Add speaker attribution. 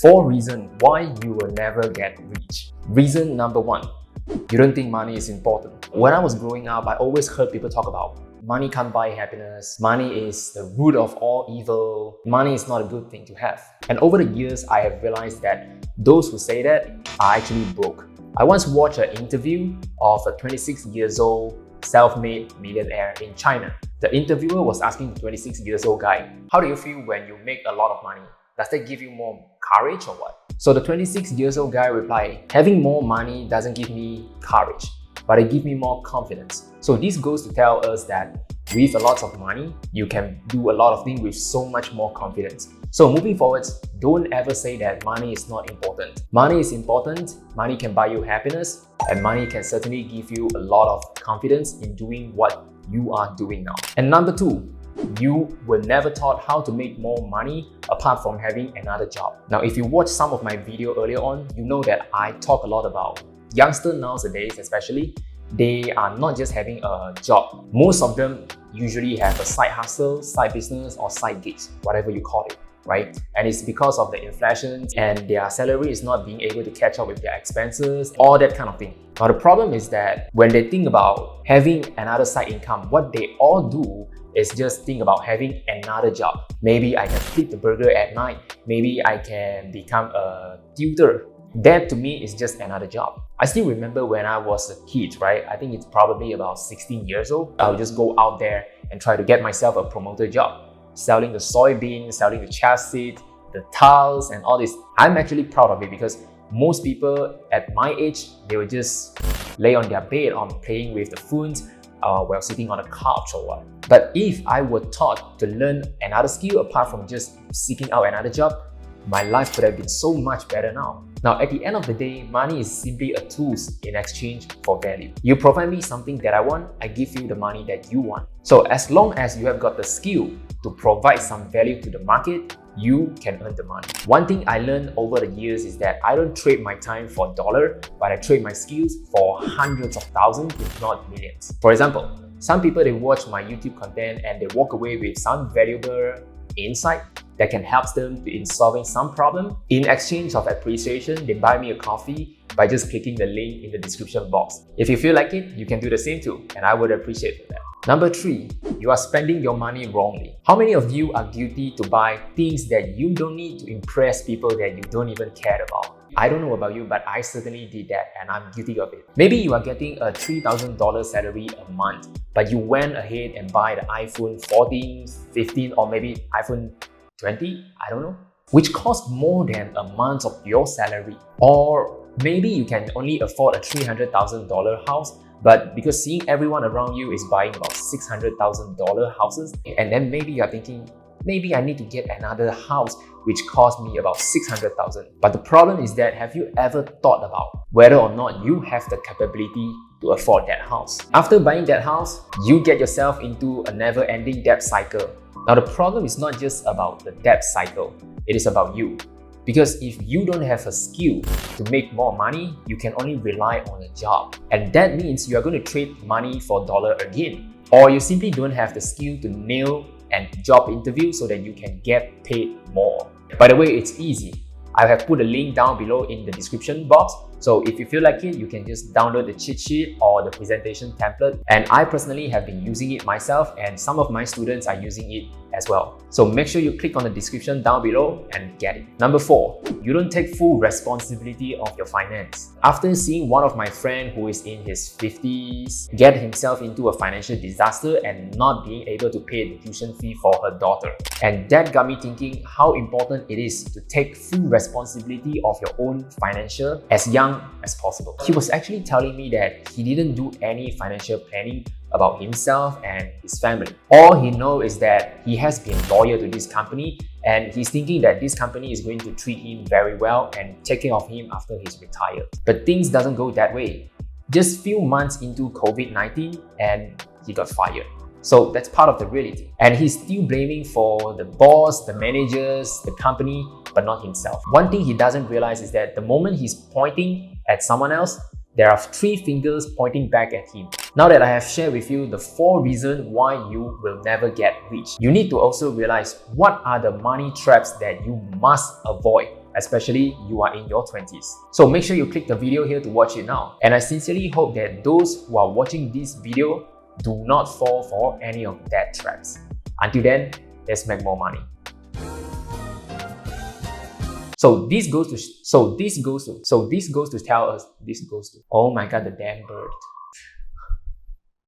Speaker 1: 4 reasons why you will never get rich. Reason number 1, you don't think money is important. When I was growing up, I always heard people talk about money can't buy happiness, money is the root of all evil, money is not a good thing to have. And over the years, I have realized that those who say that are actually broke. I once watched an interview of a 26 years old self-made millionaire in China. The interviewer was asking the 26 years old guy, how do you feel when you make a lot of money? Does that give you more courage or what? So the 26 years old guy replied, having more money doesn't give me courage, but it gives me more confidence. So this goes to tell us that with a lot of money, you can do a lot of things with so much more confidence. So moving forwards, don't ever say that money is not important. Money is important, money can buy you happiness, and money can certainly give you a lot of confidence in doing what you are doing now. And number 2, you were never taught how to make more money apart from having another job. Now, if you watch some of my video earlier on, you know that I talk a lot about youngsters nowadays, especially, they are not just having a job. Most of them usually have a side hustle, side business, or side gigs, whatever you call it, right? And it's because of the inflation and their salary is not being able to catch up with their expenses, all that kind of thing. Now, the problem is that when they think about having another side income, what they all do is just think about having another job. Maybe I can flip the burger at night. Maybe I can become a tutor. That to me is just another job. I still remember when I was a kid, right? I think it's probably about 16 years old. I would just go out there and try to get myself a promoter job, selling the soybeans, selling the chia seed, the tiles and all this. I'm actually proud of it because most people at my age, they would just lay on their bed on playing with the phones while sitting on a couch or what. But if I were taught to learn another skill apart from just seeking out another job, my life could have been so much better now. Now, at the end of the day, money is simply a tool in exchange for value. You provide me something that I want, I give you the money that you want. So as long as you have got the skill to provide some value to the market, you can earn the money. One thing I learned over the years is that I don't trade my time for $1, but I trade my skills for hundreds of thousands, if not millions. For example, some people, they watch my YouTube content and they walk away with some valuable insight that can help them in solving some problem. In exchange of appreciation, they buy me a coffee by just clicking the link in the description box. If you feel like it, you can do the same too, and I would appreciate that. Number 3, you are spending your money wrongly. How many of you are guilty to buy things that you don't need to impress people that you don't even care about? I don't know about you, but I certainly did that and I'm guilty of it. Maybe you are getting a $3,000 salary a month, but you went ahead and buy the iPhone 14, 15, or maybe iPhone 20, I don't know, which costs more than a month of your salary. Or maybe you can only afford a $300,000 house, but because seeing everyone around you is buying about $600,000 houses, and then maybe you're thinking, maybe I need to get another house which cost me about $600,000. But the problem is that, have you ever thought about whether or not you have the capability to afford that house? After buying that house, you get yourself into a never-ending debt cycle. Now, the problem is not just about the debt cycle, it is about you. Because if you don't have a skill to make more money, you can only rely on a job. And that means you are going to trade money for dollar again. Or you simply don't have the skill to nail a job interview so that you can get paid more. By the way, it's easy. I have put a link down below in the description box. So if you feel like it, you can just download the cheat sheet or the presentation template. And I personally have been using it myself, and some of my students are using it as well. So make sure you click on the description down below and get it. Number 4, you don't take full responsibility of your finance. After seeing one of my friends who is in his 50s get himself into a financial disaster and not being able to pay the tuition fee for her daughter. And that got me thinking how important it is to take full responsibility of your own financial as young as possible. He was actually telling me that he didn't do any financial planning about himself and his family. All he knows is that he has been loyal to this company and he's thinking that this company is going to treat him very well and take care of him after he's retired. But things doesn't go that way. Just few months into COVID-19 and he got fired. So that's part of the reality. And he's still blaming for the boss, the managers, the company, but not himself. One thing he doesn't realize is that the moment he's pointing at someone else, there are 3 fingers pointing back at him. Now that I have shared with you the 4 reasons why you will never get rich, you need to also realize what are the money traps that you must avoid, especially you are in your 20s. So make sure you click the video here to watch it now. And I sincerely hope that those who are watching this video do not fall for any of that traps. Until then, let's make more money. So this goes to tell us, oh my god, the damn bird.